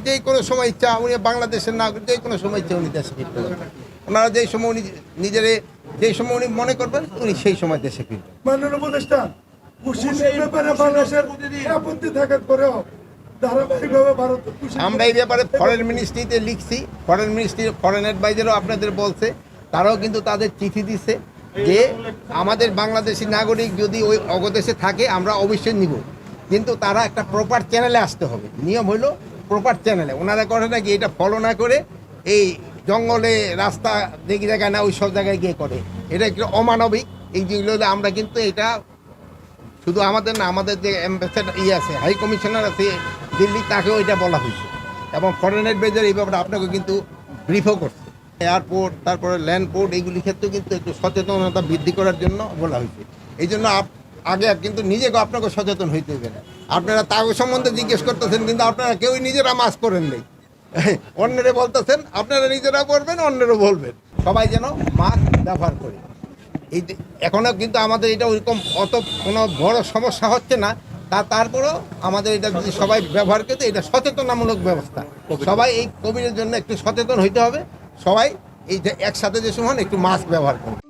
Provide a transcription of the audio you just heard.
যে কোনো সময় ইচ্ছা উনি বাংলাদেশের নাগরিক, যে কোনো সময় ইচ্ছা উনি দেশে ফিরতে পারবেন। ওনারা যেই সময় উনি যেই সময় উনি মনে করবেন উনি সেই সময় দেশে ফিরবেন। মাননীয় উপদেষ্টা, খুশির ব্যাপারে বাংলাদেশের আপত্তি থাকার পরেও ধারাবাহিকভাবে ভারত আমরা এই ব্যাপারে ফরেন মিনিস্ট্রিতে লিখছি, ফরেন মিনিস্ট্রি ফরেন অ্যাডভাইজারও আপনাদের বলছে, তারাও কিন্তু তাদের চিঠি দিচ্ছে যে আমাদের বাংলাদেশি নাগরিক যদি ওই অগদেশে থাকে আমরা অবশ্যই নিব, কিন্তু তারা একটা প্রপার চ্যানেলে আসতে হবে। নিয়ম হলো প্রপার চ্যানেলে। ওনারা করে নাকি এটা ফলো না করে এই জঙ্গলে রাস্তা দেখি জায়গায় না ওই সব জায়গায় গিয়ে করে, এটা একটু অমানবিক। এই যেগুলো আমরা কিন্তু এটা শুধু আমাদের না, আমাদের যে অ্যাম্বাসেডার আছে, হাই কমিশনার আছে দিল্লি, তাকেও এটা বলা হয়েছে এবং ফরেন অ্যাডভাইজার এই ব্যাপারে আপনাকে কিন্তু ব্রিফও করছে। এয়ারপোর্ট, তারপরে ল্যান্ডপোর্ট, এইগুলির ক্ষেত্রেও কিন্তু একটু সচেতনতা বৃদ্ধি করার জন্য বলা হয়েছে। এই জন্য আগে কিন্তু নিজেকে আপনাকে সচেতন হইতে হবে না। আপনারা তাকে সম্বন্ধে জিজ্ঞেস করতেছেন, কিন্তু আপনারা কেউই নিজেরা মাস্ক করেন নেই, অন্যেরা বলতেছেন, আপনারা নিজেরা করবেন, অন্যেরও বলবেন। সবাই যেন মাস্ক ব্যবহার করে। এই এখনও কিন্তু আমাদের এটা ওইরকম অত কোনো বড় সমস্যা হচ্ছে না, তারপরেও আমাদের এটা যদি সবাই ব্যবহার করতে, এটা সচেতনামূলক ব্যবস্থা। সবাই এই কোভিডের জন্য একটু সচেতন হইতে হবে। সবাই এই যে একসাথে যে সময় একটু মাস্ক ব্যবহার করবে।